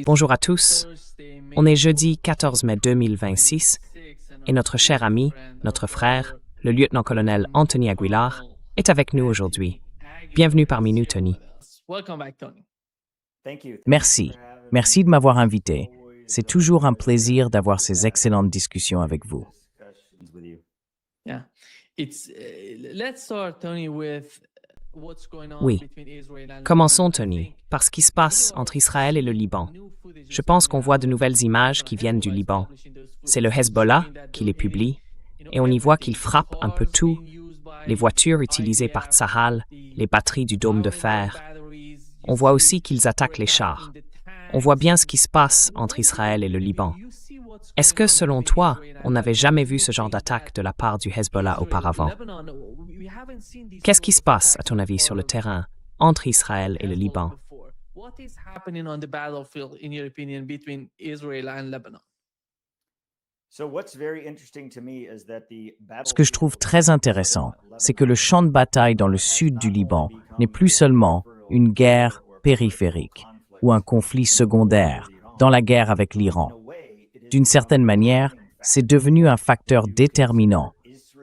Bonjour à tous. On est jeudi 14 mai 2026 et notre cher ami, notre frère, le lieutenant-colonel Anthony Aguilar, est avec nous aujourd'hui. Bienvenue parmi nous, Tony. Merci. Merci de m'avoir invité. C'est toujours un plaisir d'avoir ces excellentes discussions avec vous. Oui. Commençons, Tony, par ce qui se passe entre Israël et le Liban. Je pense qu'on voit de nouvelles images qui viennent du Liban. C'est le Hezbollah qui les publie, et on y voit qu'ils frappent un peu tout, les voitures utilisées par Tsahal, les batteries du dôme de fer. On voit aussi qu'ils attaquent les chars. On voit bien ce qui se passe entre Israël et le Liban. Est-ce que, selon toi, on n'avait jamais vu ce genre d'attaque de la part du Hezbollah auparavant? Qu'est-ce qui se passe, à ton avis, sur le terrain, entre Israël et le Liban? Ce que je trouve très intéressant, c'est que le champ de bataille dans le sud du Liban n'est plus seulement une guerre périphérique ou un conflit secondaire dans la guerre avec l'Iran. D'une certaine manière, c'est devenu un facteur déterminant,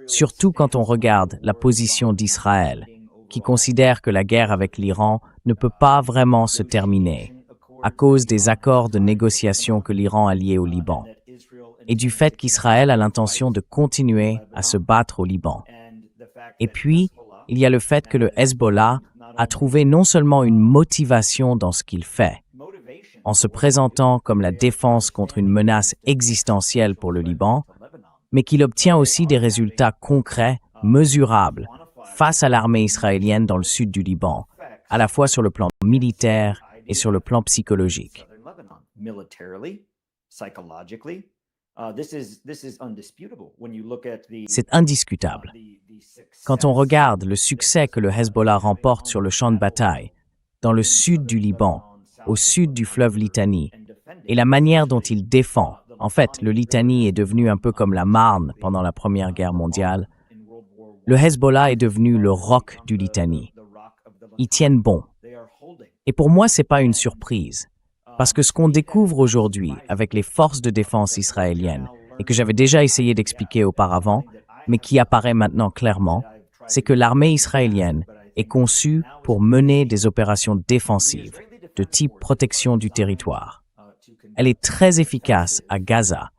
surtout quand on regarde la position d'Israël, qui considère que la guerre avec l'Iran ne peut pas vraiment se terminer à cause des accords de négociation que l'Iran a liés au Liban, et du fait qu'Israël a l'intention de continuer à se battre au Liban. Et puis, il y a le fait que le Hezbollah a trouvé non seulement une motivation dans ce qu'il fait, en se présentant comme la défense contre une menace existentielle pour le Liban, mais qu'il obtient aussi des résultats concrets, mesurables, face à l'armée israélienne dans le sud du Liban, à la fois sur le plan militaire et sur le plan psychologique. C'est indiscutable. Quand on regarde le succès que le Hezbollah remporte sur le champ de bataille, dans le sud du Liban, au sud du fleuve Litani, et la manière dont il défend. En fait, le Litani est devenu un peu comme la Marne pendant la Première Guerre mondiale. Le Hezbollah est devenu le roc du Litani. Ils tiennent bon. Et pour moi, ce n'est pas une surprise, parce que ce qu'on découvre aujourd'hui avec les forces de défense israéliennes, et que j'avais déjà essayé d'expliquer auparavant, mais qui apparaît maintenant clairement, c'est que l'armée israélienne est conçue pour mener des opérations défensives, de type protection du territoire. Elle est très efficace à Gaza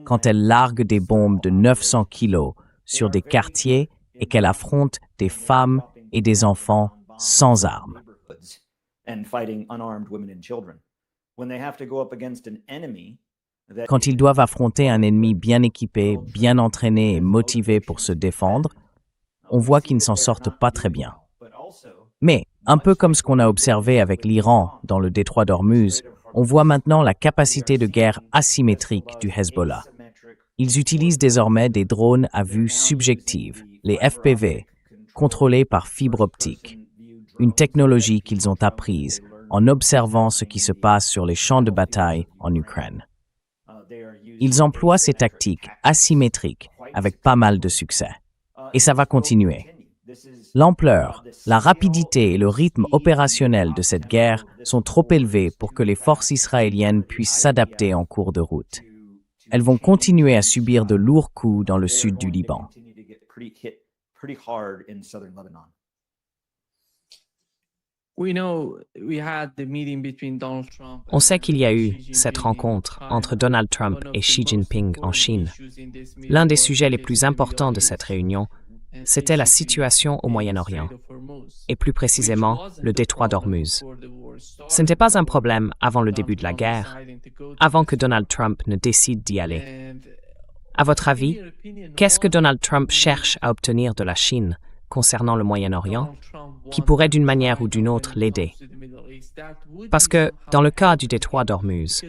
quand elle largue des bombes de 900 kilos sur des quartiers et qu'elle affronte des femmes et des enfants sans armes. Quand ils doivent affronter un ennemi bien équipé, bien entraîné et motivé pour se défendre, on voit qu'ils ne s'en sortent pas très bien. Mais, un peu comme ce qu'on a observé avec l'Iran dans le détroit d'Ormuz, on voit maintenant la capacité de guerre asymétrique du Hezbollah. Ils utilisent désormais des drones à vue subjective, les FPV, contrôlés par fibre optique, une technologie qu'ils ont apprise en observant ce qui se passe sur les champs de bataille en Ukraine. Ils emploient ces tactiques asymétriques avec pas mal de succès. Et ça va continuer. L'ampleur, la rapidité et le rythme opérationnel de cette guerre sont trop élevés pour que les forces israéliennes puissent s'adapter en cours de route. Elles vont continuer à subir de lourds coups dans le sud du Liban. On sait qu'il y a eu cette rencontre entre Donald Trump et Xi Jinping en Chine. L'un des sujets les plus importants de cette réunion, c'était la situation au Moyen-Orient, et plus précisément le détroit d'Ormuz. Ce n'était pas un problème avant le début de la guerre, avant que Donald Trump ne décide d'y aller. À votre avis, qu'est-ce que Donald Trump cherche à obtenir de la Chine concernant le Moyen-Orient, qui pourrait d'une manière ou d'une autre l'aider? Parce que, dans le cas du détroit d'Ormuz,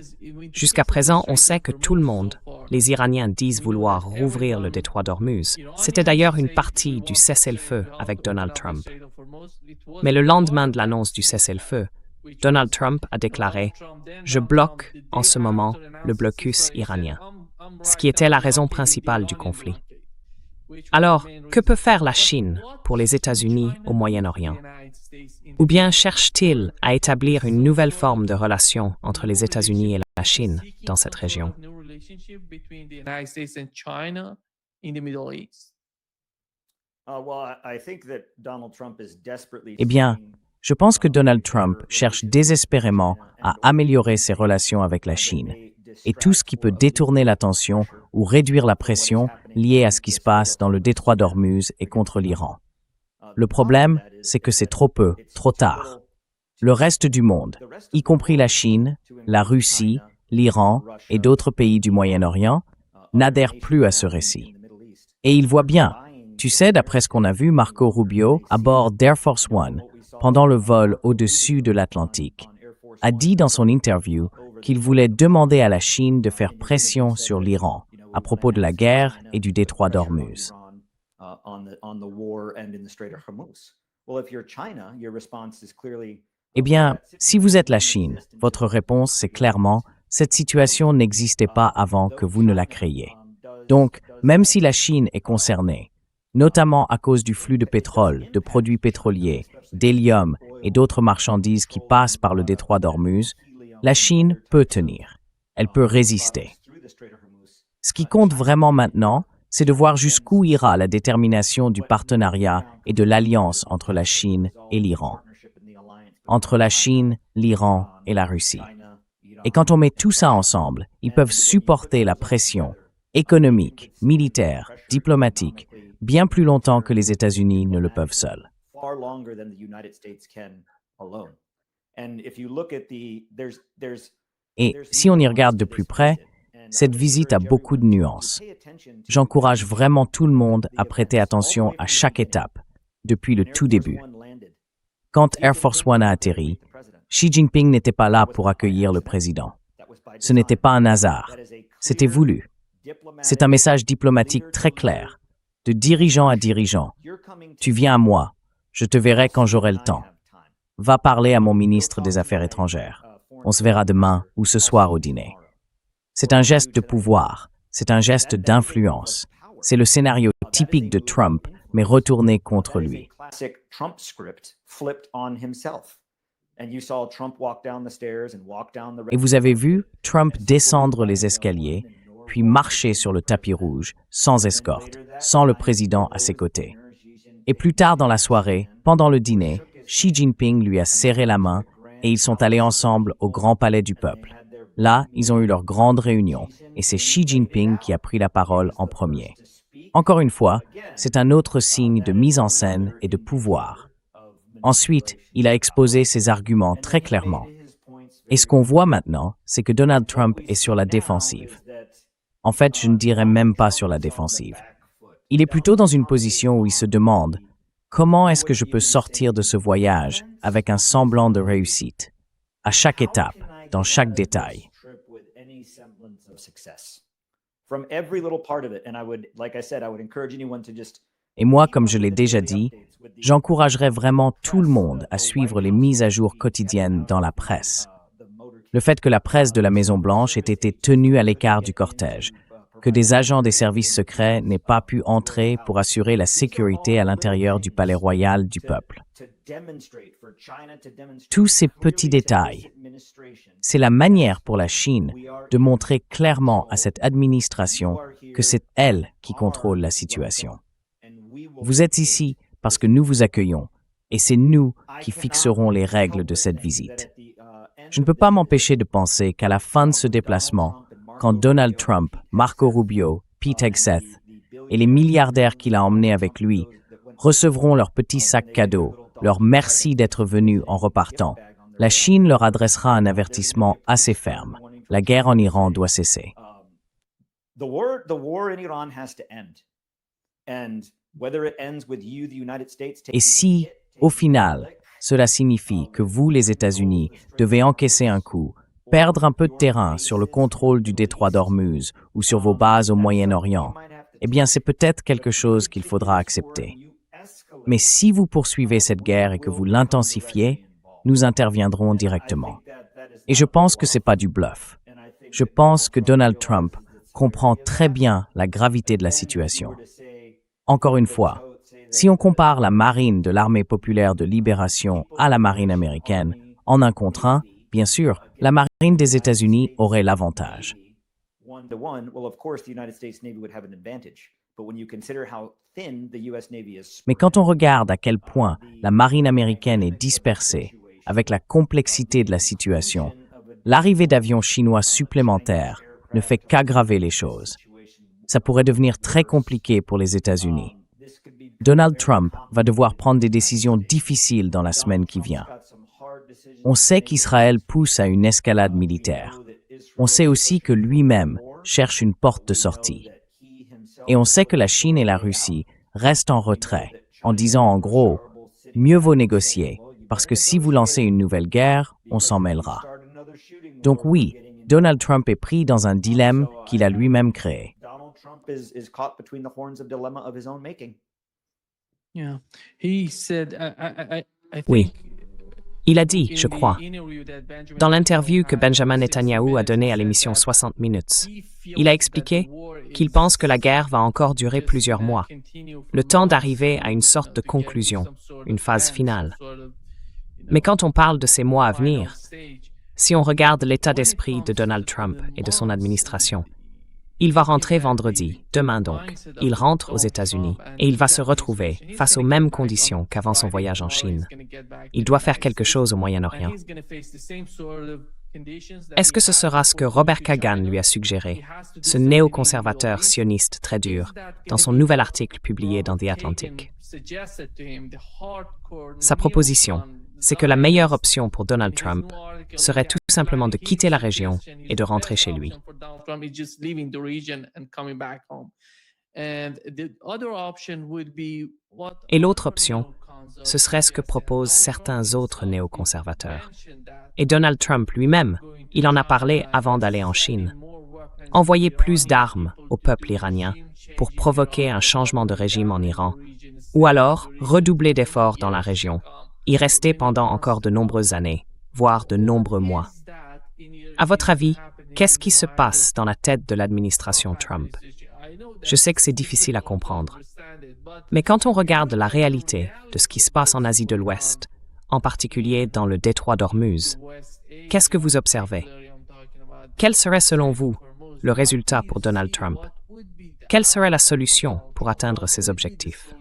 jusqu'à présent, on sait que tout le monde, les Iraniens disent vouloir rouvrir le détroit d'Ormuz. C'était d'ailleurs une partie du cessez-le-feu avec Donald Trump. Mais le lendemain de l'annonce du cessez-le-feu, Donald Trump a déclaré « Je bloque en ce moment le blocus iranien », ce qui était la raison principale du conflit. Alors, que peut faire la Chine pour les États-Unis au Moyen-Orient? Ou bien cherche-t-il à établir une nouvelle forme de relation entre les États-Unis et la Chine dans cette région? Eh bien, je pense que Donald Trump cherche désespérément à améliorer ses relations avec la Chine et tout ce qui peut détourner l'attention ou réduire la pression liée à ce qui se passe dans le détroit d'Ormuz et contre l'Iran. Le problème, c'est que c'est trop peu, trop tard. Le reste du monde, y compris la Chine, la Russie, l'Iran et d'autres pays du Moyen-Orient, n'adhèrent plus à ce récit. Et il voit bien, tu sais, d'après ce qu'on a vu, Marco Rubio, à bord d'Air Force One, pendant le vol au-dessus de l'Atlantique, a dit dans son interview qu'il voulait demander à la Chine de faire pression sur l'Iran à propos de la guerre et du détroit d'Ormuz. Eh bien, si vous êtes la Chine, votre réponse, c'est clairement « cette situation n'existait pas avant que vous ne la créiez ». Donc, même si la Chine est concernée, notamment à cause du flux de pétrole, de produits pétroliers, d'hélium et d'autres marchandises qui passent par le détroit d'Ormuz, la Chine peut tenir. Elle peut résister. Ce qui compte vraiment maintenant, c'est de voir jusqu'où ira la détermination du partenariat et de l'alliance entre la Chine et l'Iran. Entre la Chine, l'Iran et la Russie. Et quand on met tout ça ensemble, ils peuvent supporter la pression économique, militaire, diplomatique, bien plus longtemps que les États-Unis ne le peuvent seuls. Et si on y regarde de plus près, cette visite a beaucoup de nuances. J'encourage vraiment tout le monde à prêter attention à chaque étape, depuis le tout début. Quand Air Force One a atterri, Xi Jinping n'était pas là pour accueillir le président. Ce n'était pas un hasard, c'était voulu. C'est un message diplomatique très clair, de dirigeant à dirigeant. Tu viens à moi, je te verrai quand j'aurai le temps. Va parler à mon ministre des Affaires étrangères. On se verra demain ou ce soir au dîner. C'est un geste de pouvoir, c'est un geste d'influence. C'est le scénario typique de Trump, mais retourné contre lui. Et vous avez vu Trump descendre les escaliers, puis marcher sur le tapis rouge, sans escorte, sans le président à ses côtés. Et plus tard dans la soirée, pendant le dîner, Xi Jinping lui a serré la main et ils sont allés ensemble au Grand Palais du Peuple. Là, ils ont eu leur grande réunion et c'est Xi Jinping qui a pris la parole en premier. Encore une fois, c'est un autre signe de mise en scène et de pouvoir. Ensuite, il a exposé ses arguments très clairement. Et ce qu'on voit maintenant, c'est que Donald Trump est sur la défensive. En fait, je ne dirais même pas sur la défensive. Il est plutôt dans une position où il se demande « Comment est-ce que je peux sortir de ce voyage avec un semblant de réussite, à chaque étape, dans chaque détail ?» Et moi, comme je l'ai déjà dit, j'encouragerais vraiment tout le monde à suivre les mises à jour quotidiennes dans la presse. Le fait que la presse de la Maison-Blanche ait été tenue à l'écart du cortège, que des agents des services secrets n'aient pas pu entrer pour assurer la sécurité à l'intérieur du palais royal du peuple. Tous ces petits détails, c'est la manière pour la Chine de montrer clairement à cette administration que c'est elle qui contrôle la situation. Vous êtes ici parce que nous vous accueillons, et c'est nous qui fixerons les règles de cette visite. Je ne peux pas m'empêcher de penser qu'à la fin de ce déplacement, quand Donald Trump, Marco Rubio, Pete Hegseth et les milliardaires qu'il a emmenés avec lui recevront leurs petits sacs cadeaux, leur merci d'être venus en repartant, la Chine leur adressera un avertissement assez ferme. La guerre en Iran doit cesser. Et si, au final, cela signifie que vous, les États-Unis, devez encaisser un coup, perdre un peu de terrain sur le contrôle du détroit d'Ormuz ou sur vos bases au Moyen-Orient, eh bien c'est peut-être quelque chose qu'il faudra accepter. Mais si vous poursuivez cette guerre et que vous l'intensifiez, nous interviendrons directement. Et je pense que ce n'est pas du bluff. Je pense que Donald Trump comprend très bien la gravité de la situation. Encore une fois, si on compare la marine de l'Armée populaire de libération à la marine américaine, en un contre un, bien sûr, la marine des États-Unis aurait l'avantage. Mais quand on regarde à quel point la marine américaine est dispersée, avec la complexité de la situation, l'arrivée d'avions chinois supplémentaires ne fait qu'aggraver les choses. Ça pourrait devenir très compliqué pour les États-Unis. Donald Trump va devoir prendre des décisions difficiles dans la semaine qui vient. On sait qu'Israël pousse à une escalade militaire. On sait aussi que lui-même cherche une porte de sortie. Et on sait que la Chine et la Russie restent en retrait, en disant en gros, mieux vaut négocier, parce que si vous lancez une nouvelle guerre, on s'en mêlera. Donc oui, Donald Trump est pris dans un dilemme qu'il a lui-même créé. Oui, il a dit, je crois, dans l'interview que Benjamin Netanyahou a donnée à l'émission 60 Minutes, il a expliqué qu'il pense que la guerre va encore durer plusieurs mois, le temps d'arriver à une sorte de conclusion, une phase finale. Mais quand on parle de ces mois à venir, si on regarde l'état d'esprit de Donald Trump et de son administration, il va rentrer vendredi, demain donc. Il rentre aux États-Unis et il va se retrouver face aux mêmes conditions qu'avant son voyage en Chine. Il doit faire quelque chose au Moyen-Orient. Est-ce que ce sera ce que Robert Kagan lui a suggéré, ce néoconservateur sioniste très dur, dans son nouvel article publié dans The Atlantic? Sa proposition, c'est que la meilleure option pour Donald Trump serait tout simplement de quitter la région et de rentrer chez lui. Et l'autre option, ce serait ce que proposent certains autres néoconservateurs. Et Donald Trump lui-même, il en a parlé avant d'aller en Chine. Envoyer plus d'armes au peuple iranien pour provoquer un changement de régime en Iran, ou alors redoubler d'efforts dans la région, y rester pendant encore de nombreuses années, voire de nombreux mois. À votre avis, qu'est-ce qui se passe dans la tête de l'administration Trump? Je sais que c'est difficile à comprendre. Mais quand on regarde la réalité de ce qui se passe en Asie de l'Ouest, en particulier dans le détroit d'Ormuz, qu'est-ce que vous observez? Quel serait selon vous le résultat pour Donald Trump? Quelle serait la solution pour atteindre ses objectifs?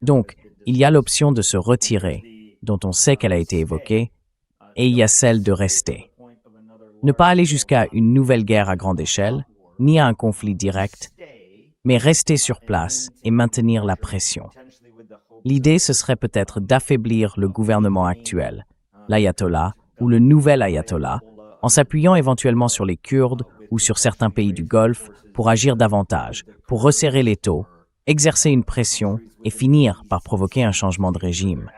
Donc, il y a l'option de se retirer, dont on sait qu'elle a été évoquée, et il y a celle de rester. Ne pas aller jusqu'à une nouvelle guerre à grande échelle, ni à un conflit direct, mais rester sur place et maintenir la pression. L'idée, ce serait peut-être d'affaiblir le gouvernement actuel, l'ayatollah ou le nouvel ayatollah, en s'appuyant éventuellement sur les Kurdes ou sur certains pays du Golfe pour agir davantage, pour resserrer l'étau, exercer une pression et finir par provoquer un changement de régime.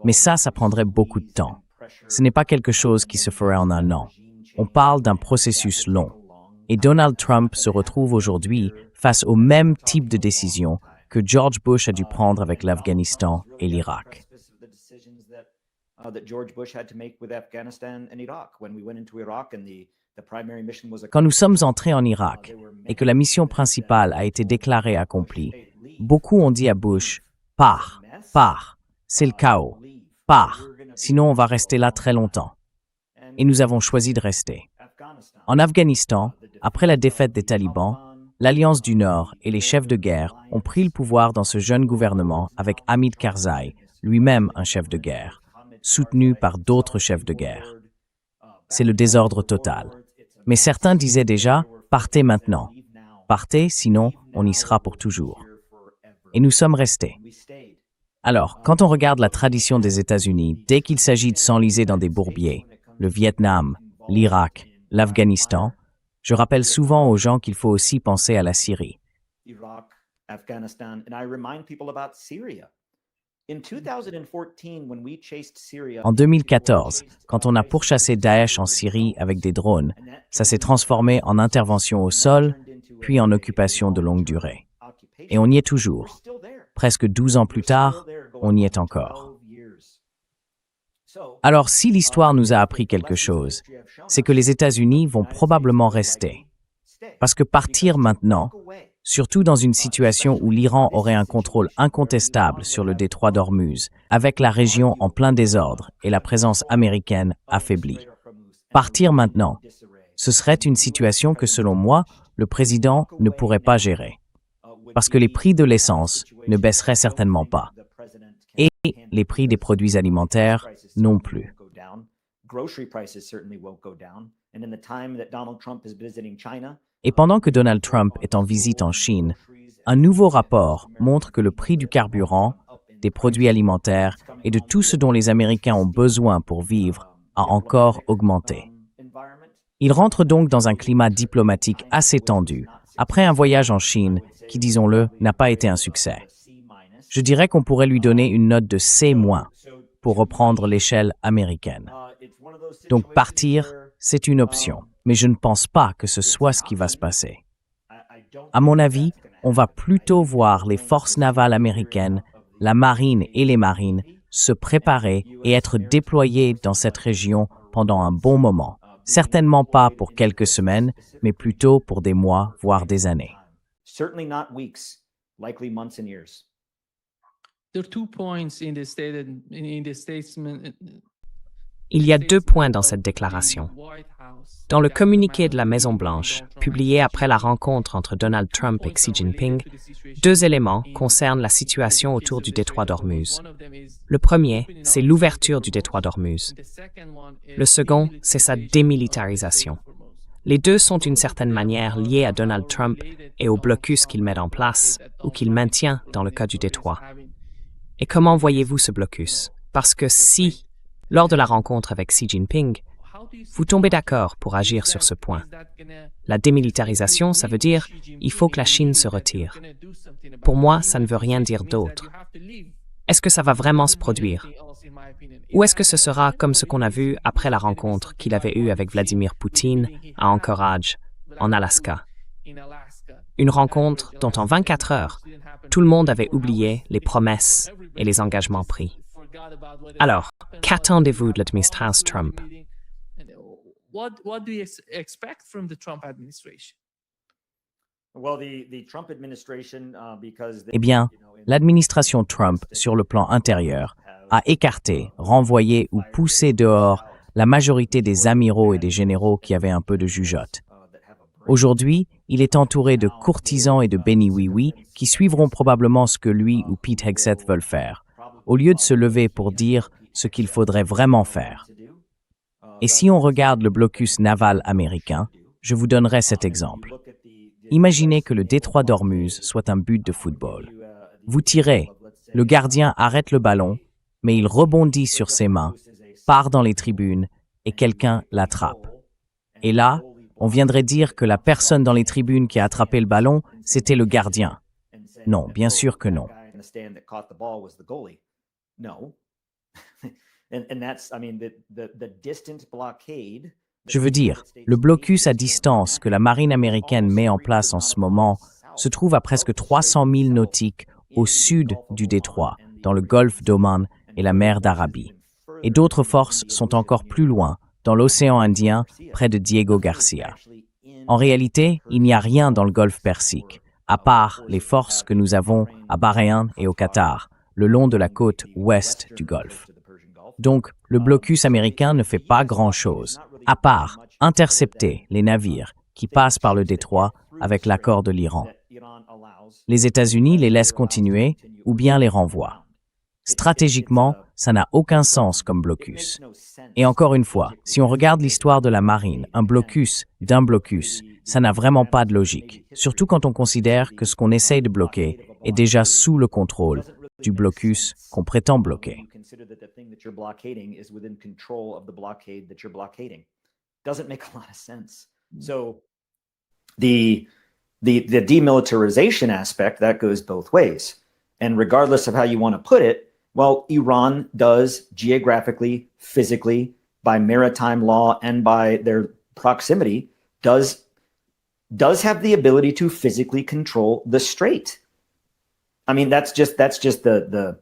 Mais ça prendrait beaucoup de temps. Ce n'est pas quelque chose qui se ferait en un an. On parle d'un processus long. Et Donald Trump se retrouve aujourd'hui face au même type de décision que George Bush a dû prendre avec l'Afghanistan et l'Irak. Quand nous sommes entrés en Irak et que la mission principale a été déclarée accomplie, beaucoup ont dit à Bush « Pars, pars, c'est le chaos, pars, sinon on va rester là très longtemps. » Et nous avons choisi de rester. En Afghanistan, après la défaite des talibans, l'Alliance du Nord et les chefs de guerre ont pris le pouvoir dans ce jeune gouvernement avec Hamid Karzai, lui-même un chef de guerre, soutenu par d'autres chefs de guerre. C'est le désordre total. Mais certains disaient déjà « Partez maintenant. Partez, sinon on y sera pour toujours. » Et nous sommes restés. Alors, quand on regarde la tradition des États-Unis, dès qu'il s'agit de s'enliser dans des bourbiers, le Vietnam, l'Irak, l'Afghanistan, je rappelle souvent aux gens qu'il faut aussi penser à la Syrie. En 2014, quand on a pourchassé Daesh en Syrie avec des drones, ça s'est transformé en intervention au sol, puis en occupation de longue durée. Et on y est toujours. Presque 12 ans plus tard, on y est encore. Alors si l'histoire nous a appris quelque chose, c'est que les États-Unis vont probablement rester. Parce que partir maintenant, surtout dans une situation où l'Iran aurait un contrôle incontestable sur le détroit d'Ormuz, avec la région en plein désordre et la présence américaine affaiblie. Partir maintenant, ce serait une situation que, selon moi, le président ne pourrait pas gérer. Parce que les prix de l'essence ne baisseraient certainement pas. Et les prix des produits alimentaires non plus. Et pendant que Donald Trump est en visite en Chine, un nouveau rapport montre que le prix du carburant, des produits alimentaires et de tout ce dont les Américains ont besoin pour vivre a encore augmenté. Il rentre donc dans un climat diplomatique assez tendu, après un voyage en Chine qui, disons-le, n'a pas été un succès. Je dirais qu'on pourrait lui donner une note de C-, pour reprendre l'échelle américaine. Donc partir, c'est une option, mais je ne pense pas que ce soit ce qui va se passer. À mon avis, on va plutôt voir les forces navales américaines, la marine et les marines se préparer et être déployées dans cette région pendant un bon moment. Certainement pas pour quelques semaines, mais plutôt pour des mois, voire des années. Il y a 2 points dans cette déclaration. Dans le communiqué de la Maison-Blanche, publié après la rencontre entre Donald Trump et Xi Jinping, 2 éléments concernent la situation autour du détroit d'Ormuz. Le premier, c'est l'ouverture du détroit d'Ormuz. Le second, c'est sa démilitarisation. Les deux sont d'une certaine manière liés à Donald Trump et au blocus qu'il met en place ou qu'il maintient dans le cas du détroit. Et comment voyez-vous ce blocus? Parce que si, lors de la rencontre avec Xi Jinping, vous tombez d'accord pour agir sur ce point. La démilitarisation, ça veut dire il faut que la Chine se retire. Pour moi, ça ne veut rien dire d'autre. Est-ce que ça va vraiment se produire? Ou est-ce que ce sera comme ce qu'on a vu après la rencontre qu'il avait eue avec Vladimir Poutine à Anchorage, en Alaska? Une rencontre dont en 24 heures, tout le monde avait oublié les promesses et les engagements pris. Alors, qu'attendez-vous de l'administration Trump? What do you expect from the Trump administration? Eh bien, l'administration Trump, sur le plan intérieur, a écarté, renvoyé ou poussé dehors la majorité des amiraux et des généraux qui avaient un peu de jugeote. Aujourd'hui, il est entouré de courtisans et de béni-oui-oui qui suivront probablement ce que lui ou Pete Hegseth veulent faire, au lieu de se lever pour dire ce qu'il faudrait vraiment faire. Et si on regarde le blocus naval américain, je vous donnerai cet exemple. Imaginez que le détroit d'Ormuz soit un but de football. Vous tirez, le gardien arrête le ballon, mais il rebondit sur ses mains, part dans les tribunes et quelqu'un l'attrape. Et là, on viendrait dire que la personne dans les tribunes qui a attrapé le ballon, c'était le gardien. Non, bien sûr que non. Je veux dire, le blocus à distance que la marine américaine met en place en ce moment se trouve à presque 300 000 nautiques au sud du détroit, dans le golfe d'Oman et la mer d'Arabie. Et d'autres forces sont encore plus loin, dans l'océan Indien, près de Diego Garcia. En réalité, il n'y a rien dans le golfe Persique, à part les forces que nous avons à Bahreïn et au Qatar, le long de la côte ouest du golfe. Donc, le blocus américain ne fait pas grand-chose, à part intercepter les navires qui passent par le détroit avec l'accord de l'Iran. Les États-Unis les laissent continuer ou bien les renvoient. Stratégiquement, ça n'a aucun sens comme blocus. Et encore une fois, si on regarde l'histoire de la marine, un blocus d'un blocus, ça n'a vraiment pas de logique, surtout quand on considère que ce qu'on essaye de bloquer est déjà sous le contrôle du blocus qu'on prétend bloquer. The demilitarization aspect, that goes both ways. And regardless of how you want to put it, well, Iran does geographically, physically, by maritime law and by their proximity, does have the ability to physically control the strait. I mean, that's just the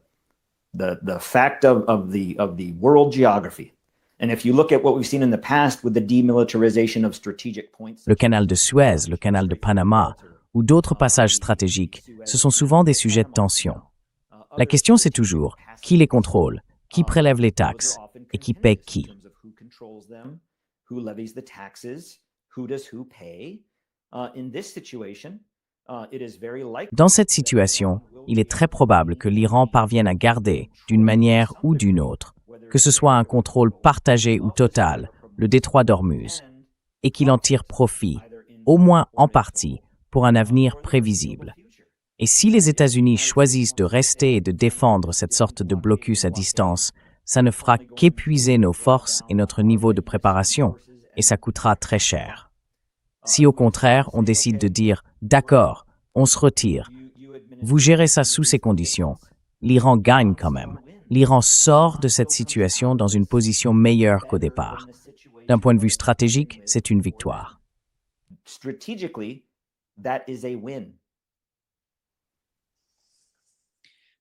the fact of the world geography. And if you look at what we've seen in the past with the demilitarization of strategic points, Le canal de Suez, le canal de Panama ou d'autres passages stratégiques, ce sont souvent des sujets de tension. La question, c'est toujours qui les contrôle, qui prélève les taxes et qui paie qui. who controls them, who levies the taxes, who does who pay. In this situation, it is very likely. Dans cette situation, il est très probable que l'Iran parvienne à garder, d'une manière ou d'une autre, que ce soit un contrôle partagé ou total, le détroit d'Ormuz, et qu'il en tire profit, au moins en partie, pour un avenir prévisible. Et si les États-Unis choisissent de rester et de défendre cette sorte de blocus à distance, ça ne fera qu'épuiser nos forces et notre niveau de préparation, et ça coûtera très cher. Si au contraire, on décide de dire « D'accord, on se retire », vous gérez ça sous ces conditions, l'Iran gagne quand même. L'Iran sort de cette situation dans une position meilleure qu'au départ. D'un point de vue stratégique, c'est une victoire. Strategically, that is a win.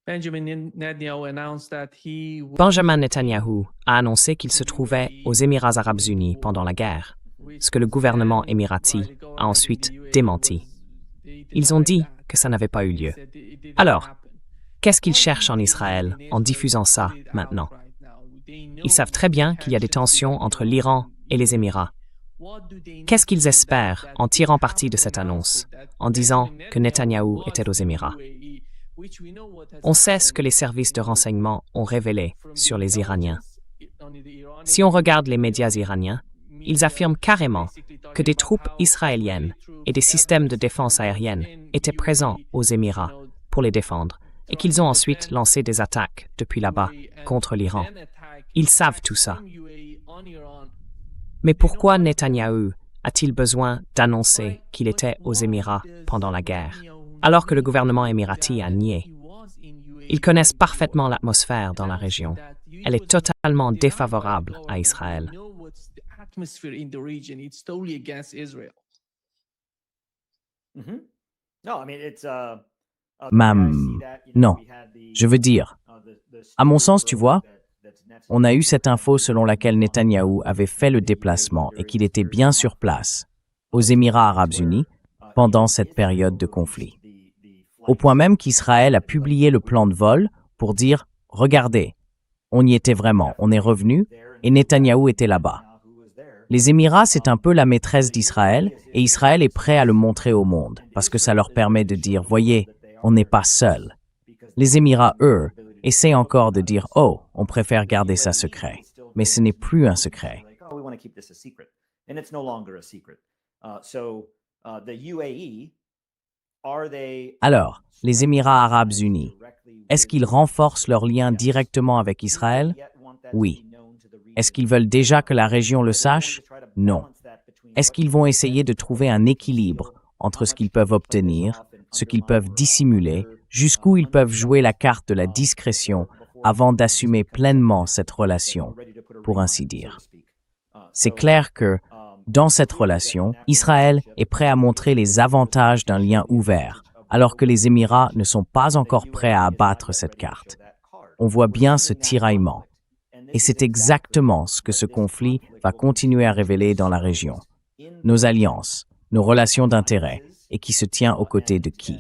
Benjamin Netanyahu announced that he would Benjamin Netanyahu a annoncé qu'il se trouvait aux Émirats arabes unis pendant la guerre, ce que le gouvernement émirati a ensuite démenti. Ils ont dit que ça n'avait pas eu lieu. Alors, qu'est-ce qu'ils cherchent en Israël en diffusant ça maintenant? Ils savent très bien qu'il y a des tensions entre l'Iran et les Émirats. Qu'est-ce qu'ils espèrent en tirant parti de cette annonce, en disant que Netanyahou était aux Émirats? On sait ce que les services de renseignement ont révélé sur les Iraniens. Si on regarde les médias iraniens, ils affirment carrément que des troupes israéliennes et des systèmes de défense aérienne étaient présents aux Émirats pour les défendre et qu'ils ont ensuite lancé des attaques depuis là-bas contre l'Iran. Ils savent tout ça. Mais pourquoi Netanyahou a-t-il besoin d'annoncer qu'il était aux Émirats pendant la guerre, alors que le gouvernement émirati a nié? Ils connaissent parfaitement l'atmosphère dans la région. Elle est totalement défavorable à Israël. Non, je veux dire, à mon sens, tu vois, on a eu cette info selon laquelle Netanyahou avait fait le déplacement et qu'il était bien sur place, aux Émirats arabes unis, pendant cette période de conflit. Au point même qu'Israël a publié le plan de vol pour dire « Regardez, on y était vraiment, on est revenu et Netanyahou était là-bas ». Les Émirats, c'est un peu la maîtresse d'Israël et Israël est prêt à le montrer au monde parce que ça leur permet de dire « Voyez, on n'est pas seul ». Les Émirats, eux, essaient encore de dire « Oh, on préfère garder ça secret ». Mais ce n'est plus un secret. Alors, les Émirats arabes unis, est-ce qu'ils renforcent leurs liens directement avec Israël? Oui. Est-ce qu'ils veulent déjà que la région le sache? Non. Est-ce qu'ils vont essayer de trouver un équilibre entre ce qu'ils peuvent obtenir, ce qu'ils peuvent dissimuler, jusqu'où ils peuvent jouer la carte de la discrétion avant d'assumer pleinement cette relation, pour ainsi dire? C'est clair que, dans cette relation, Israël est prêt à montrer les avantages d'un lien ouvert, alors que les Émirats ne sont pas encore prêts à abattre cette carte. On voit bien ce tiraillement. Et c'est exactement ce que ce conflit va continuer à révéler dans la région. Nos alliances, nos relations d'intérêt, et qui se tient aux côtés de qui.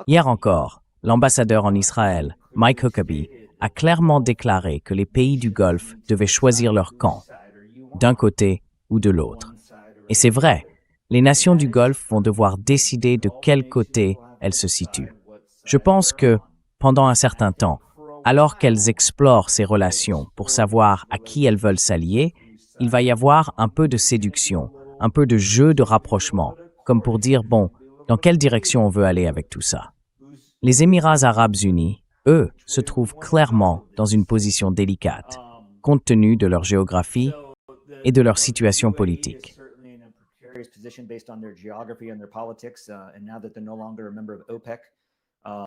Hier encore, l'ambassadeur en Israël, Mike Huckabee, a clairement déclaré que les pays du Golfe devaient choisir leur camp, d'un côté ou de l'autre. Et c'est vrai, les nations du Golfe vont devoir décider de quel côté elles se situent. Je pense que, pendant un certain temps, alors qu'elles explorent ces relations pour savoir à qui elles veulent s'allier, il va y avoir un peu de séduction, un peu de jeu de rapprochement, comme pour dire, bon, dans quelle direction on veut aller avec tout ça. Les Émirats arabes unis, eux, se trouvent clairement dans une position délicate, compte tenu de leur géographie et de leur situation politique.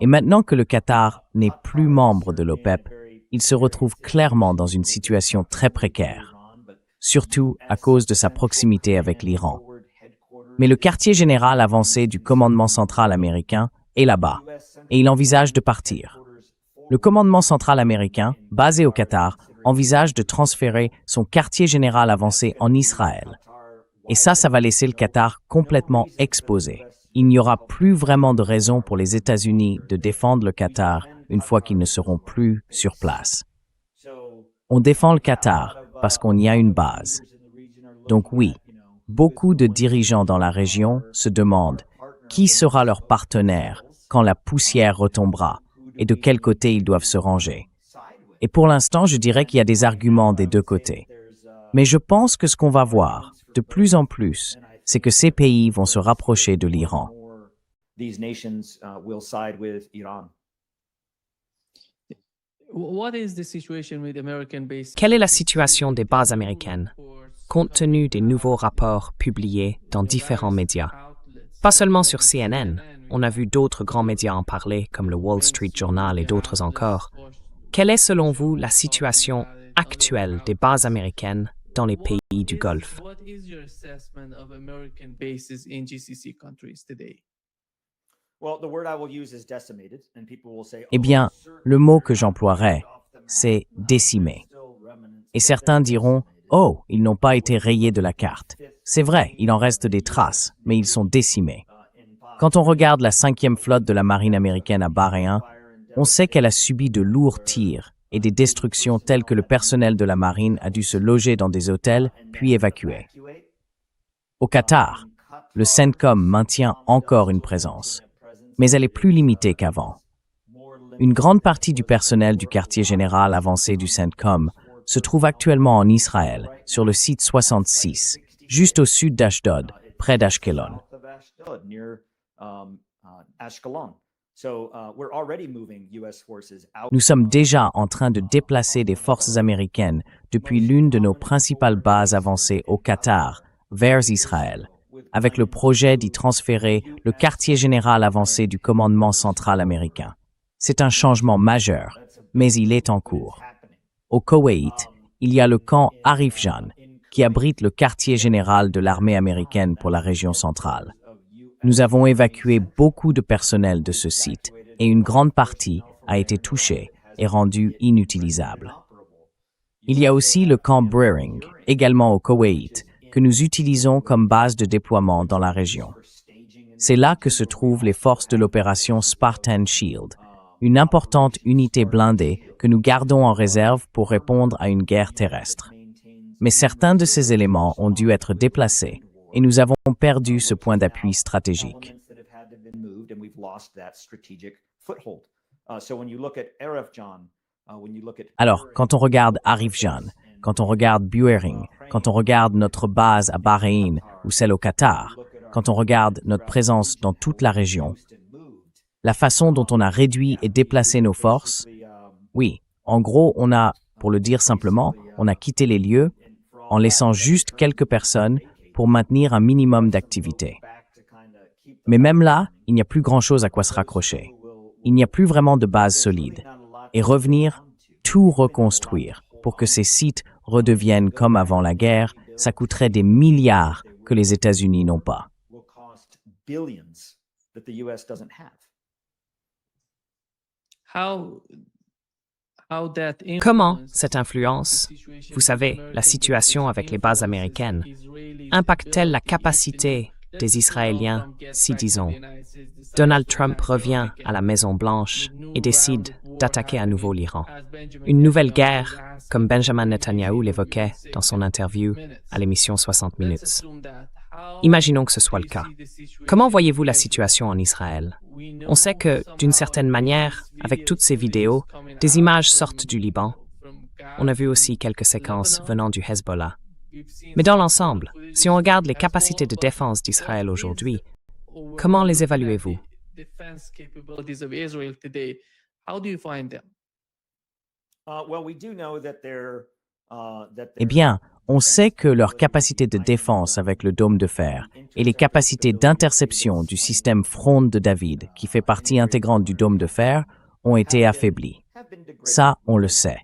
Et maintenant que le Qatar n'est plus membre de l'OPEP, il se retrouve clairement dans une situation très précaire, surtout à cause de sa proximité avec l'Iran. Mais le quartier général avancé du commandement central américain est là-bas, et il envisage de partir. Le commandement central américain, basé au Qatar, envisage de transférer son quartier général avancé en Israël. Et ça va laisser le Qatar complètement exposé. Il n'y aura plus vraiment de raison pour les États-Unis de défendre le Qatar une fois qu'ils ne seront plus sur place. On défend le Qatar parce qu'on y a une base. Donc oui, beaucoup de dirigeants dans la région se demandent qui sera leur partenaire quand la poussière retombera et de quel côté ils doivent se ranger. Et pour l'instant, je dirais qu'il y a des arguments des deux côtés. Mais je pense que ce qu'on va voir de plus en plus, c'est que ces pays vont se rapprocher de l'Iran. Quelle est la situation des bases américaines, compte tenu des nouveaux rapports publiés dans différents médias? Pas seulement sur CNN, on a vu d'autres grands médias en parler, comme le Wall Street Journal et d'autres encore. Quelle est selon vous la situation actuelle des bases américaines dans les pays du Golfe? Eh bien, le mot que j'emploierais, c'est décimé. Et certains diront, oh, ils n'ont pas été rayés de la carte. C'est vrai, il en reste des traces, mais ils sont décimés. Quand on regarde la 5e flotte de la marine américaine à Bahreïn, on sait qu'elle a subi de lourds tirs et des destructions telles que le personnel de la marine a dû se loger dans des hôtels puis évacuer. Au Qatar, le CENTCOM maintient encore une présence, mais elle est plus limitée qu'avant. Une grande partie du personnel du quartier général avancé du CENTCOM se trouve actuellement en Israël, sur le site 66, juste au sud d'Ashdod, près d'Ashkelon. Nous sommes déjà en train de déplacer des forces américaines depuis l'une de nos principales bases avancées au Qatar vers Israël, avec le projet d'y transférer le quartier général avancé du commandement central américain. C'est un changement majeur, mais il est en cours. Au Koweït, il y a le camp Arif Jan, qui abrite le quartier général de l'armée américaine pour la région centrale. Nous avons évacué beaucoup de personnel de ce site et une grande partie a été touchée et rendue inutilisable. Il y a aussi le camp Brering, également au Koweït, que nous utilisons comme base de déploiement dans la région. C'est là que se trouvent les forces de l'opération Spartan Shield, une importante unité blindée que nous gardons en réserve pour répondre à une guerre terrestre. Mais certains de ces éléments ont dû être déplacés et nous avons perdu ce point d'appui stratégique. Alors, quand on regarde Arif Jan, quand on regarde Buering, quand on regarde notre base à Bahreïn ou celle au Qatar, quand on regarde notre présence dans toute la région, la façon dont on a réduit et déplacé nos forces, oui, en gros, on a, pour le dire simplement, on a quitté les lieux en laissant juste quelques personnes pour maintenir un minimum d'activité. Mais même là, il n'y a plus grand-chose à quoi se raccrocher. Il n'y a plus vraiment de base solide. Et revenir, tout reconstruire pour que ces sites redeviennent comme avant la guerre, ça coûterait des milliards que les États-Unis n'ont pas. Comment cette influence, vous savez, la situation avec les bases américaines, impacte-t-elle la capacité des Israéliens si, disons, Donald Trump revient à la Maison-Blanche et décide d'attaquer à nouveau l'Iran? Une nouvelle guerre, comme Benjamin Netanyahou l'évoquait dans son interview à l'émission 60 minutes. Imaginons que ce soit le cas. Comment voyez-vous la situation en Israël? On sait que, d'une certaine manière, avec toutes ces vidéos, des images sortent du Liban. On a vu aussi quelques séquences venant du Hezbollah. Mais dans l'ensemble, si on regarde les capacités de défense d'Israël aujourd'hui, comment les évaluez-vous? Eh bien, on sait que leur capacité de défense avec le dôme de fer et les capacités d'interception du système Fronde de David, qui fait partie intégrante du dôme de fer, ont été affaiblies. Ça, on le sait.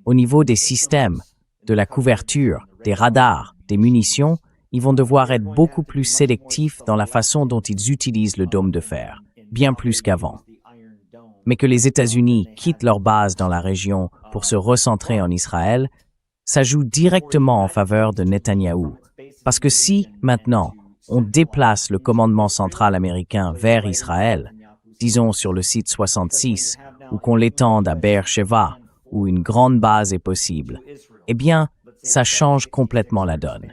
Au niveau des systèmes, de la couverture, des radars, des munitions, ils vont devoir être beaucoup plus sélectifs dans la façon dont ils utilisent le dôme de fer, bien plus qu'avant. Mais que les États-Unis quittent leur base dans la région pour se recentrer en Israël, ça joue directement en faveur de Netanyahou. Parce que si, maintenant, on déplace le commandement central américain vers Israël, disons sur le site 66, ou qu'on l'étende à Beersheva, où une grande base est possible, eh bien, ça change complètement la donne.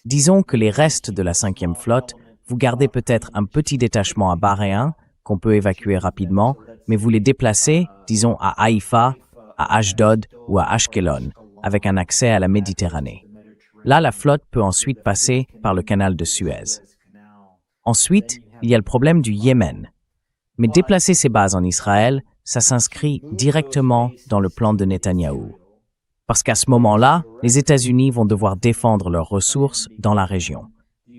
Disons que les restes de la 5e flotte, vous gardez peut-être un petit détachement à Bahreïn, qu'on peut évacuer rapidement, mais vous les déplacez, disons à Haïfa, à Ashdod ou à Ashkelon, avec un accès à la Méditerranée. Là, la flotte peut ensuite passer par le canal de Suez. Ensuite, il y a le problème du Yémen. Mais déplacer ces bases en Israël, ça s'inscrit directement dans le plan de Netanyahou. Parce qu'à ce moment-là, les États-Unis vont devoir défendre leurs ressources dans la région.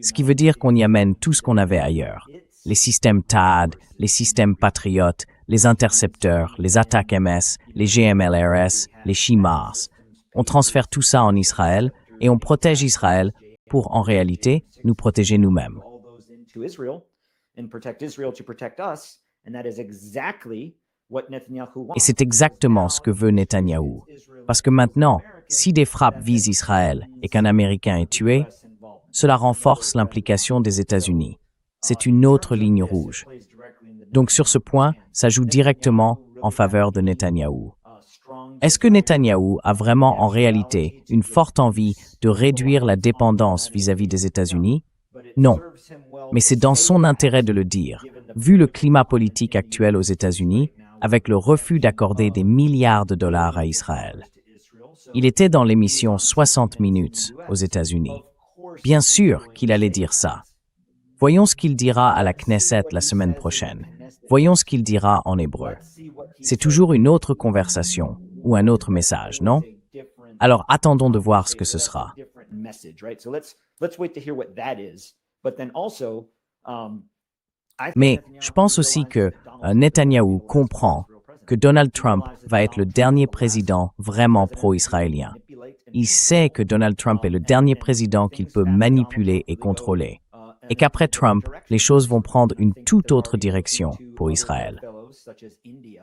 Ce qui veut dire qu'on y amène tout ce qu'on avait ailleurs. Les systèmes THAAD, les systèmes Patriot, les intercepteurs, les attaques MS, les GMLRS, les HIMARS. On transfère tout ça en Israël et on protège Israël pour, en réalité, nous protéger nous-mêmes. Et c'est exactement ce que veut Netanyahou. Parce que maintenant, si des frappes visent Israël et qu'un Américain est tué, cela renforce l'implication des États-Unis. C'est une autre ligne rouge. Donc sur ce point, ça joue directement en faveur de Netanyahou. Est-ce que Netanyahou a vraiment en réalité une forte envie de réduire la dépendance vis-à-vis des États-Unis? Non. Mais c'est dans son intérêt de le dire, vu le climat politique actuel aux États-Unis, avec le refus d'accorder des milliards de dollars à Israël. Il était dans l'émission 60 minutes aux États-Unis. Bien sûr qu'il allait dire ça. Voyons ce qu'il dira à la Knesset la semaine prochaine. Voyons ce qu'il dira en hébreu. C'est toujours une autre conversation ou un autre message, non? Alors attendons de voir ce que ce sera. Mais je pense aussi que Netanyahou comprend que Donald Trump va être le dernier président vraiment pro-israélien. Il sait que Donald Trump est le dernier président qu'il peut manipuler et contrôler. Et qu'après Trump, les choses vont prendre une toute autre direction pour Israël.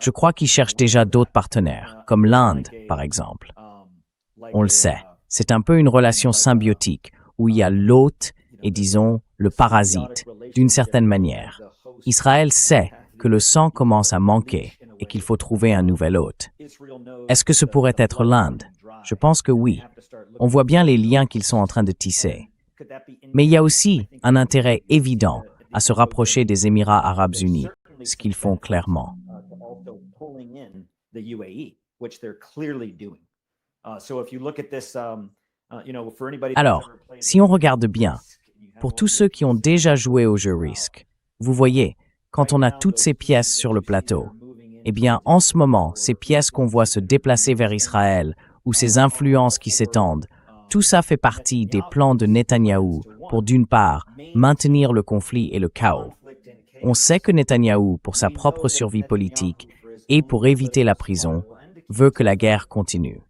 Je crois qu'il cherche déjà d'autres partenaires, comme l'Inde, par exemple. On le sait, c'est un peu une relation symbiotique, où il y a l'hôte et, disons, le parasite, d'une certaine manière. Israël sait que le sang commence à manquer et qu'il faut trouver un nouvel hôte. Est-ce que ce pourrait être l'Inde? Je pense que oui. On voit bien les liens qu'ils sont en train de tisser. Mais il y a aussi un intérêt évident à se rapprocher des Émirats arabes unis, ce qu'ils font clairement. Alors, si on regarde bien, pour tous ceux qui ont déjà joué au jeu Risk, vous voyez, quand on a toutes ces pièces sur le plateau, eh bien, en ce moment, ces pièces qu'on voit se déplacer vers Israël ou ces influences qui s'étendent, tout ça fait partie des plans de Netanyahou pour, d'une part, maintenir le conflit et le chaos. On sait que Netanyahou, pour sa propre survie politique et pour éviter la prison, veut que la guerre continue.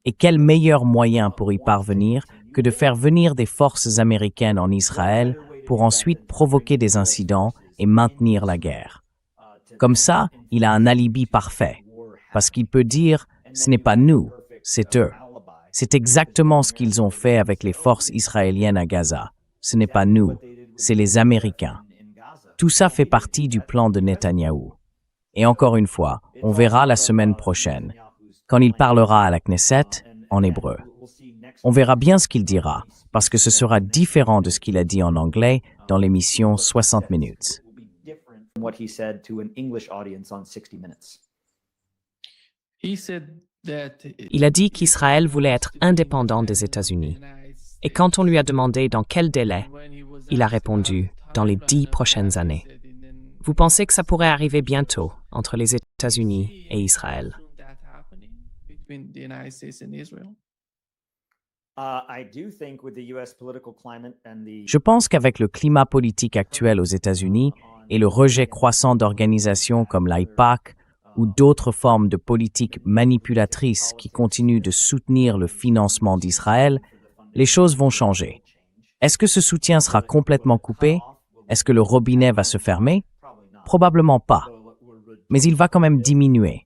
Et quel meilleur moyen pour y parvenir que de faire venir des forces américaines en Israël pour ensuite provoquer des incidents et maintenir la guerre. Comme ça, il a un alibi parfait, parce qu'il peut dire « ce n'est pas nous, c'est eux ». C'est exactement ce qu'ils ont fait avec les forces israéliennes à Gaza. Ce n'est pas nous, c'est les Américains. Tout ça fait partie du plan de Netanyahou. Et encore une fois, on verra la semaine prochaine, quand il parlera à la Knesset en hébreu. On verra bien ce qu'il dira, parce que ce sera différent de ce qu'il a dit en anglais dans l'émission 60 minutes. Il a dit qu'Israël voulait être indépendant des États-Unis. Et quand on lui a demandé dans quel délai, il a répondu « dans les 10 prochaines années ». Vous pensez que ça pourrait arriver bientôt entre les États-Unis et Israël? Je pense qu'avec le climat politique actuel aux États-Unis et le rejet croissant d'organisations comme l'AIPAC ou d'autres formes de politiques manipulatrices qui continuent de soutenir le financement d'Israël, les choses vont changer. Est-ce que ce soutien sera complètement coupé? Est-ce que le robinet va se fermer? Probablement pas. Mais il va quand même diminuer,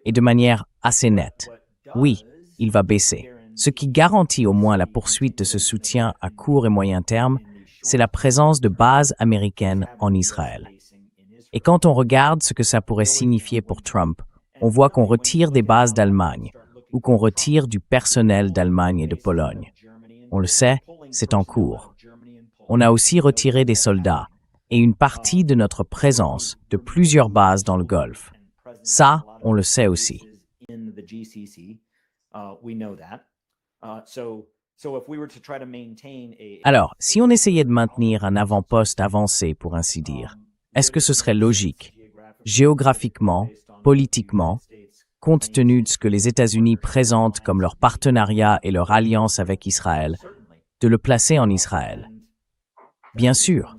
et de manière assez nette. Oui, il va baisser. Ce qui garantit au moins la poursuite de ce soutien à court et moyen terme, c'est la présence de bases américaines en Israël. Et quand on regarde ce que ça pourrait signifier pour Trump, on voit qu'on retire des bases d'Allemagne ou qu'on retire du personnel d'Allemagne et de Pologne. On le sait, c'est en cours. On a aussi retiré des soldats et une partie de notre présence de plusieurs bases dans le Golfe. Ça, on le sait aussi. Alors, si on essayait de maintenir un avant-poste avancé, pour ainsi dire, est-ce que ce serait logique, géographiquement, politiquement, compte tenu de ce que les États-Unis présentent comme leur partenariat et leur alliance avec Israël, de le placer en Israël? Bien sûr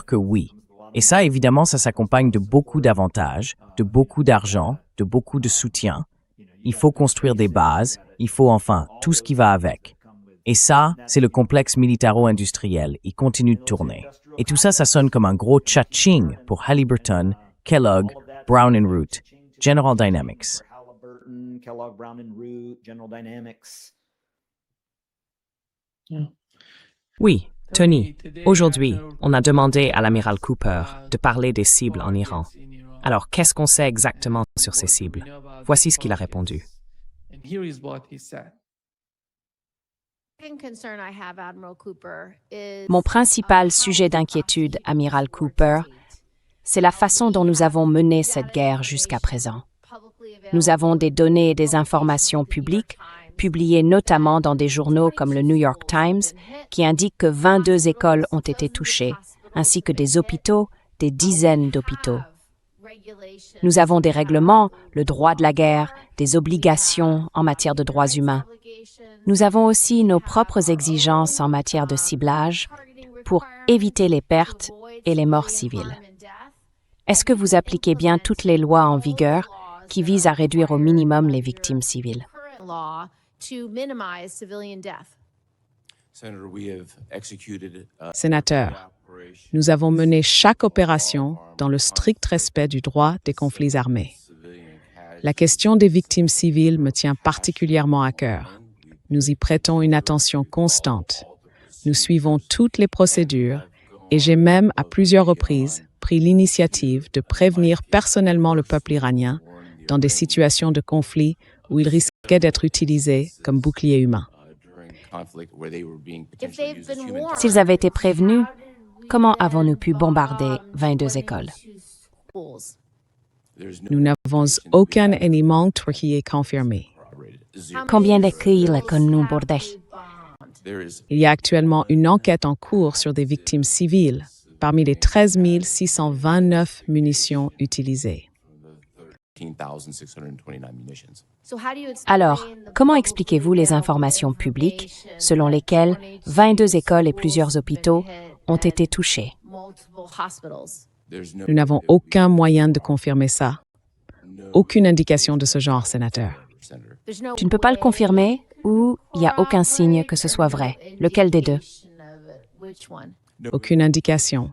que oui. Et ça, évidemment, ça s'accompagne de beaucoup d'avantages, de beaucoup d'argent, de beaucoup de soutien. Il faut construire des bases, il faut enfin tout ce qui va avec. Et ça, c'est le complexe militaro-industriel, il continue de tourner. Et tout ça, ça sonne comme un gros cha-ching pour Halliburton, Kellogg, Brown & Root, General Dynamics. Oui, Tony, aujourd'hui, on a demandé à l'amiral Cooper de parler des cibles en Iran. Alors, qu'est-ce qu'on sait exactement sur ces cibles? Voici ce qu'il a répondu. Mon principal sujet d'inquiétude, amiral Cooper, c'est la façon dont nous avons mené cette guerre jusqu'à présent. Nous avons des données et des informations publiques, publiées notamment dans des journaux comme le New York Times, qui indiquent que 22 écoles ont été touchées, ainsi que des hôpitaux, des dizaines d'hôpitaux. Nous avons des règlements, le droit de la guerre, des obligations en matière de droits humains. Nous avons aussi nos propres exigences en matière de ciblage pour éviter les pertes et les morts civiles. Est-ce que vous appliquez bien toutes les lois en vigueur qui visent à réduire au minimum les victimes civiles? Sénateur, nous avons mené chaque opération dans le strict respect du droit des conflits armés. La question des victimes civiles me tient particulièrement à cœur. Nous y prêtons une attention constante. Nous suivons toutes les procédures et j'ai même, à plusieurs reprises, pris l'initiative de prévenir personnellement le peuple iranien dans des situations de conflit où il risquait d'être utilisé comme bouclier humain. S'ils avaient été prévenus, comment avons-nous pu bombarder 22 écoles? Nous n'avons aucun élément qui est confirmé. Combien d'écoles nous bordé? Il y a actuellement une enquête en cours sur des victimes civiles parmi les 13 629 munitions utilisées. Alors, comment expliquez-vous les informations publiques selon lesquelles 22 écoles et plusieurs hôpitaux ont été touchés? Nous n'avons aucun moyen de confirmer ça. Aucune indication de ce genre, sénateur. Tu ne peux pas le confirmer ou il n'y a aucun signe que ce soit vrai? Lequel des deux? Aucune indication.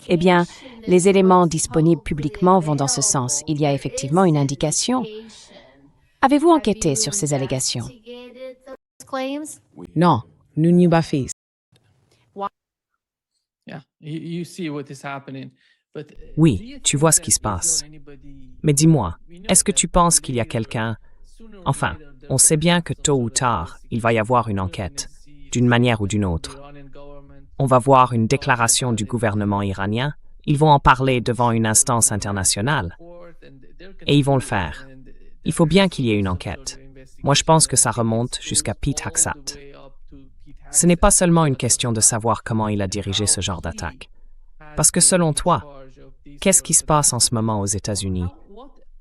Eh bien, les éléments disponibles publiquement vont dans ce sens. Il y a effectivement une indication. Avez-vous enquêté sur ces allégations? Non, nous n'y pas fait. Oui, tu vois ce qui se passe. Mais dis-moi, est-ce que tu penses qu'il y a quelqu'un... Enfin, on sait bien que tôt ou tard, il va y avoir une enquête, d'une manière ou d'une autre. On va voir une déclaration du gouvernement iranien, ils vont en parler devant une instance internationale. Et ils vont le faire. Il faut bien qu'il y ait une enquête. Moi, je pense que ça remonte jusqu'à Pete Hegseth. Ce n'est pas seulement une question de savoir comment il a dirigé ce genre d'attaque. Parce que selon toi, qu'est-ce qui se passe en ce moment aux États-Unis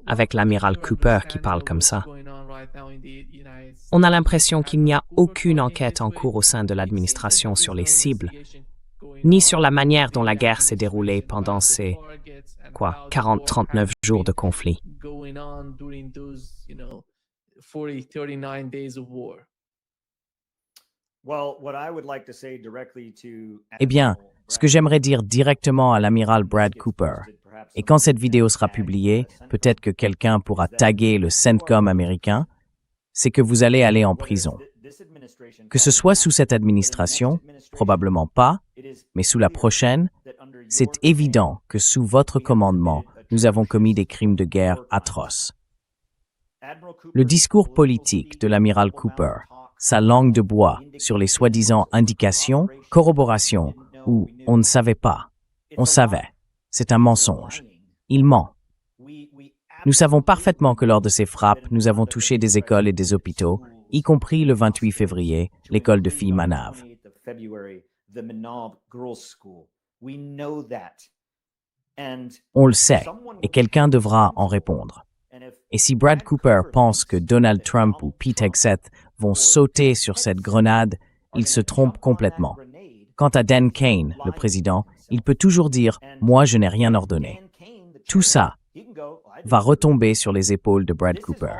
avec l'amiral Cooper qui parle comme ça? On a l'impression qu'il n'y a aucune enquête en cours au sein de l'administration sur les cibles, ni sur la manière dont la guerre s'est déroulée pendant ces quoi, 40, 39 jours de conflit. going on during those, 40, 39 days of war. Well, what I would like to say directly to Eh bien, ce que j'aimerais dire directement à l'amiral Brad Cooper, et quand cette vidéo sera publiée, peut-être que quelqu'un pourra taguer le CENTCOM américain, c'est que vous allez aller en prison. Que ce soit sous cette administration, probablement pas, mais sous la prochaine, c'est évident que sous votre commandement, nous avons commis des crimes de guerre atroces. Le discours politique de l'amiral Cooper, sa langue de bois sur les soi-disant indications, corroborations ou on ne savait pas, on savait, c'est un mensonge. Il ment. Nous savons parfaitement que lors de ces frappes, nous avons touché des écoles et des hôpitaux, y compris le 28 février, l'école de filles Manav. On le sait, et quelqu'un devra en répondre. Et si Brad Cooper pense que Donald Trump ou Pete Hegseth vont sauter sur cette grenade, il se trompe complètement. Quant à Dan Kane, le président, il peut toujours dire « moi, je n'ai rien ordonné ». Tout ça va retomber sur les épaules de Brad Cooper.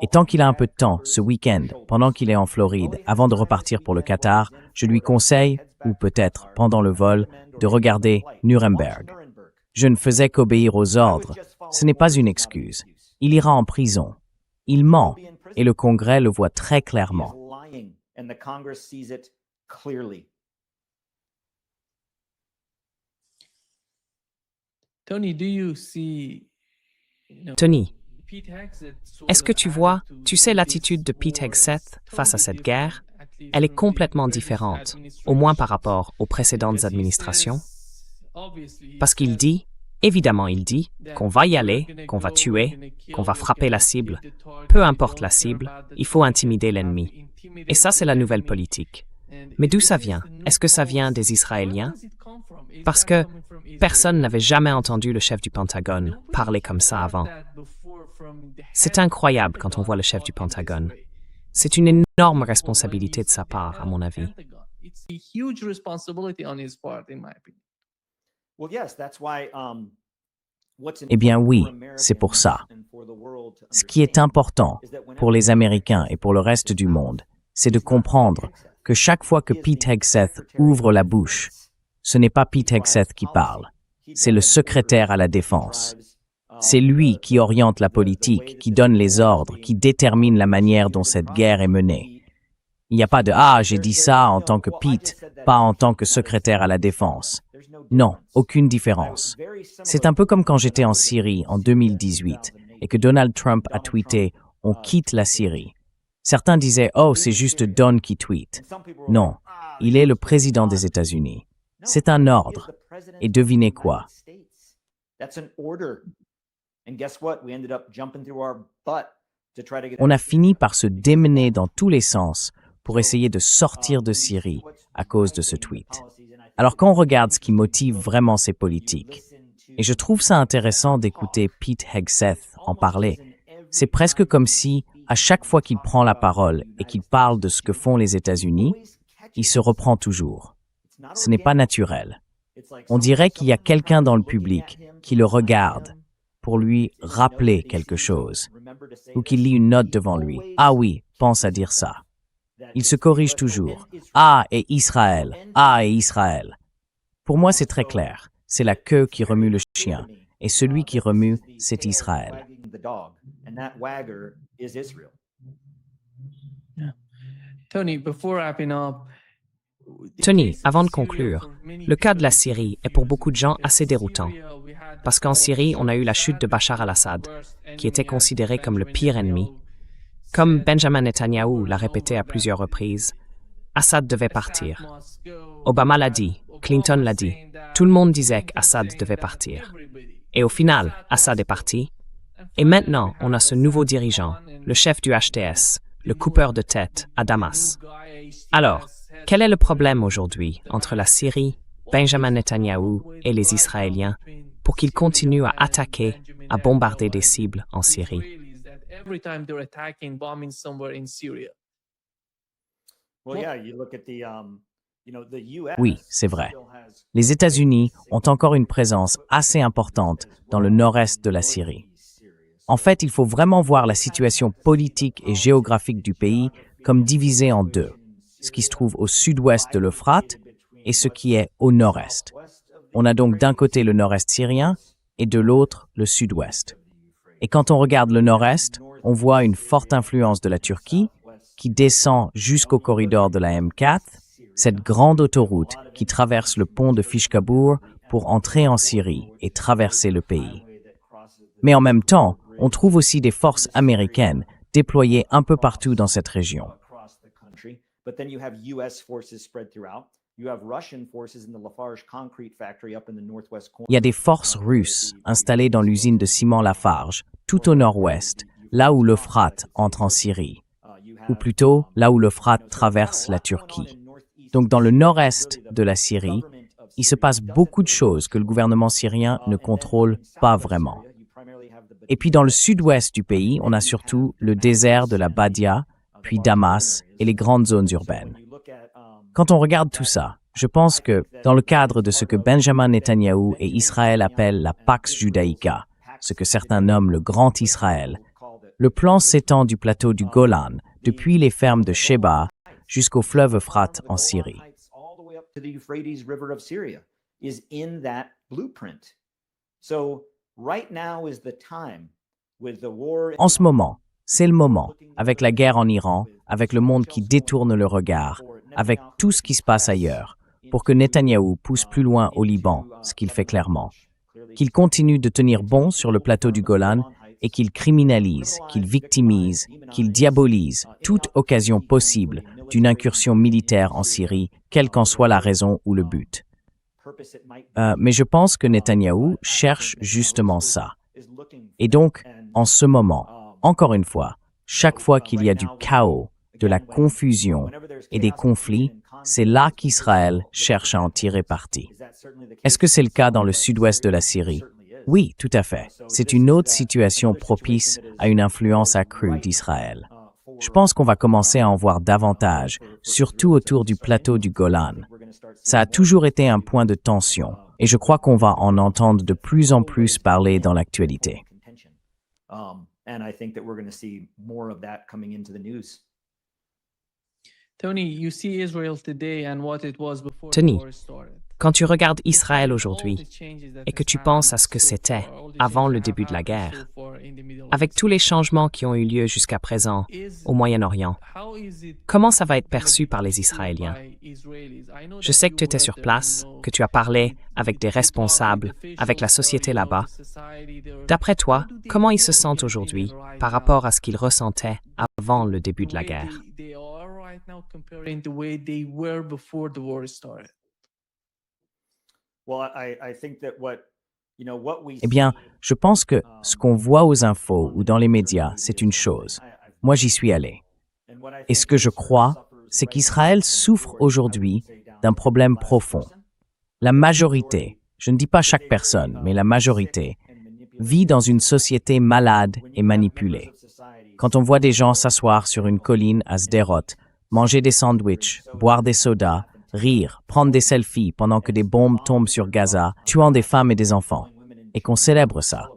Et tant qu'il a un peu de temps, ce week-end, pendant qu'il est en Floride, avant de repartir pour le Qatar, je lui conseille, ou peut-être pendant le vol, de regarder Nuremberg. Je ne faisais qu'obéir aux ordres. Ce n'est pas une excuse. Il ira en prison. Il ment, et le Congrès le voit très clairement. Tony, do you see, Tony, Pete Hegseth est-ce que tu vois, tu sais l'attitude de Pete Hegseth face à cette guerre? Elle est complètement différente, au moins par rapport aux précédentes administrations. Parce qu'il dit, évidemment il dit, qu'on va y aller, qu'on va tuer, qu'on va frapper la cible. Peu importe la cible, il faut intimider l'ennemi. Et ça, c'est la nouvelle politique. Mais d'où ça vient? Est-ce que ça vient des Israéliens? Parce que personne n'avait jamais entendu le chef du Pentagone parler comme ça avant. C'est incroyable quand on voit le chef du Pentagone. C'est une énorme responsabilité de sa part, à mon avis. It's a huge responsibility on his part, in my opinion. Eh bien oui, c'est pour ça. Ce qui est important pour les Américains et pour le reste du monde, c'est de comprendre que chaque fois que Pete Hegseth ouvre la bouche, ce n'est pas Pete Hegseth qui parle, c'est le secrétaire à la Défense. C'est lui qui oriente la politique, qui donne les ordres, qui détermine la manière dont cette guerre est menée. Il n'y a pas de « Ah, j'ai dit ça en tant que Pete, pas en tant que secrétaire à la Défense ». Non, aucune différence. C'est un peu comme quand j'étais en Syrie en 2018 et que Donald Trump a tweeté « On quitte la Syrie ». Certains disaient « Oh, c'est juste Don qui tweet ». Non, il est le président des États-Unis. C'est un ordre. Et devinez quoi? On a fini par se démener dans tous les sens pour essayer de sortir de Syrie à cause de ce tweet. Alors quand on regarde ce qui motive vraiment ces politiques, et je trouve ça intéressant d'écouter Pete Hegseth en parler, c'est presque comme si, à chaque fois qu'il prend la parole et qu'il parle de ce que font les États-Unis, il se reprend toujours. Ce n'est pas naturel. On dirait qu'il y a quelqu'un dans le public qui le regarde pour lui rappeler quelque chose, ou qu'il lit une note devant lui. « Ah oui, pense à dire ça ». Il se corrige toujours. « Ah, et Israël. Ah, et Israël. » Pour moi, c'est très clair. C'est la queue qui remue le chien, et celui qui remue, c'est Israël. Tony, before wrapping up, Tony, avant de conclure, le cas de la Syrie est pour beaucoup de gens assez déroutant. Parce qu'en Syrie, on a eu la chute de Bachar al-Assad, qui était considéré comme le pire ennemi. Comme Benjamin Netanyahou l'a répété à plusieurs reprises, Assad devait partir. Obama l'a dit, Clinton l'a dit, tout le monde disait qu'Assad devait partir. Et au final, Assad est parti. Et maintenant, on a ce nouveau dirigeant, le chef du HTS, le coupeur de tête à Damas. Alors, quel est le problème aujourd'hui entre la Syrie, Benjamin Netanyahou et les Israéliens pour qu'ils continuent à attaquer, à bombarder des cibles en Syrie? Every time they're attacking, bombing somewhere in Syria. Oui, c'est vrai. Les États-Unis ont encore une présence assez importante dans le nord-est de la Syrie. En fait, il faut vraiment voir la situation politique et géographique du pays comme divisée en deux, ce qui se trouve au sud-ouest de l'Euphrate et ce qui est au nord-est. On a donc d'un côté le nord-est syrien et de l'autre le sud-ouest. Et quand on regarde le nord-est, on voit une forte influence de la Turquie qui descend jusqu'au corridor de la M4, cette grande autoroute qui traverse le pont de Fishkabur pour entrer en Syrie et traverser le pays. Mais en même temps, on trouve aussi des forces américaines déployées un peu partout dans cette région. Il y a des forces russes installées dans l'usine de ciment Lafarge, tout au nord-ouest, là où l'Euphrate entre en Syrie, ou plutôt là où l'Euphrate traverse la Turquie. Donc dans le nord-est de la Syrie, il se passe beaucoup de choses que le gouvernement syrien ne contrôle pas vraiment. Et puis dans le sud-ouest du pays, on a surtout le désert de la Badia, puis Damas et les grandes zones urbaines. Quand on regarde tout ça, je pense que dans le cadre de ce que Benjamin Netanyahou et Israël appellent la Pax Judaïca, ce que certains nomment le Grand Israël, le plan s'étend du plateau du Golan, depuis les fermes de Sheba, jusqu'au fleuve Euphrate en Syrie. En ce moment, c'est le moment, avec la guerre en Iran, avec le monde qui détourne le regard, avec tout ce qui se passe ailleurs, pour que Netanyahou pousse plus loin au Liban, ce qu'il fait clairement, qu'il continue de tenir bon sur le plateau du Golan et qu'il criminalise, qu'il victimise, qu'il diabolise toute occasion possible d'une incursion militaire en Syrie, quelle qu'en soit la raison ou le but. Mais je pense que Netanyahou cherche justement ça. Et donc, en ce moment, encore une fois, chaque fois qu'il y a du chaos, de la confusion et des conflits, c'est là qu'Israël cherche à en tirer parti. Est-ce que c'est le cas dans le sud-ouest de la Syrie? Oui, tout à fait. C'est une autre situation propice à une influence accrue d'Israël. Je pense qu'on va commencer à en voir davantage, surtout autour du plateau du Golan. Ça a toujours été un point de tension, et je crois qu'on va en entendre de plus en plus parler dans l'actualité. Tony, quand tu regardes Israël aujourd'hui et que tu penses à ce que c'était avant le début de la guerre, avec tous les changements qui ont eu lieu jusqu'à présent au Moyen-Orient, comment ça va être perçu par les Israéliens? Je sais que tu étais sur place, que tu as parlé avec des responsables, avec la société là-bas. D'après toi, comment ils se sentent aujourd'hui par rapport à ce qu'ils ressentaient avant le début de la guerre? Eh bien, je pense que ce qu'on voit aux infos ou dans les médias, c'est une chose. Moi, j'y suis allé. Et ce que je crois, c'est qu'Israël souffre aujourd'hui d'un problème profond. La majorité, je ne dis pas chaque personne, mais la majorité, vit dans une société malade et manipulée. Quand on voit des gens s'asseoir sur une colline à Sderot, manger des sandwichs, boire des sodas, rire, prendre des selfies pendant que des bombes tombent sur Gaza, tuant des femmes et des enfants, et qu'on célèbre ça.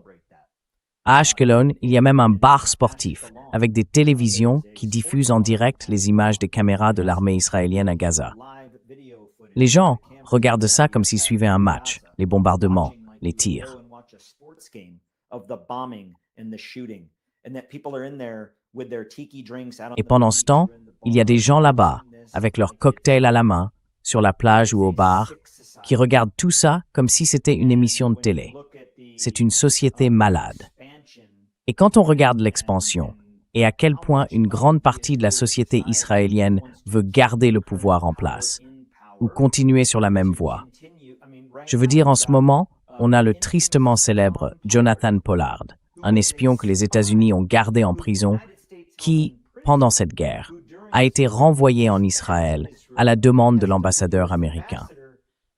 À Ashkelon, il y a même un bar sportif, avec des télévisions qui diffusent en direct les images des caméras de l'armée israélienne à Gaza. Les gens regardent ça comme s'ils suivaient un match, les bombardements, les tirs. Et pendant ce temps, il y a des gens là-bas, avec leurs cocktails à la main, sur la plage ou au bar, qui regardent tout ça comme si c'était une émission de télé. C'est une société malade. Et quand on regarde l'expansion, et à quel point une grande partie de la société israélienne veut garder le pouvoir en place, ou continuer sur la même voie. Je veux dire, en ce moment, on a le tristement célèbre Jonathan Pollard, un espion que les États-Unis ont gardé en prison, qui, pendant cette guerre, a été renvoyé en Israël à la demande de l'ambassadeur américain.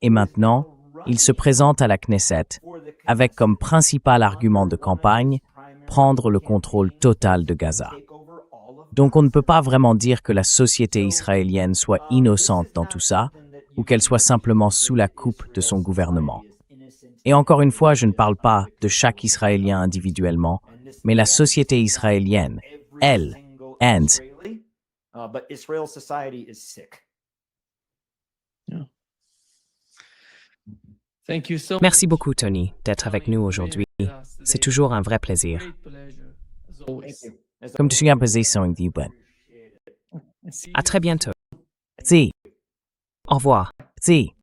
Et maintenant, il se présente à la Knesset avec comme principal argument de campagne prendre le contrôle total de Gaza. Donc on ne peut pas vraiment dire que la société israélienne soit innocente dans tout ça, ou qu'elle soit simplement sous la coupe de son gouvernement. Et encore une fois, je ne parle pas de chaque Israélien individuellement, mais la société israélienne, elle, and but Israel society is sick. Thank you so Merci much beaucoup, Tony, d'être avec nous aujourd'hui. C'est toujours un vrai plaisir. great pleasure, as always. comme tu as posé son divan. À très bientôt. Si, Au revoir. si.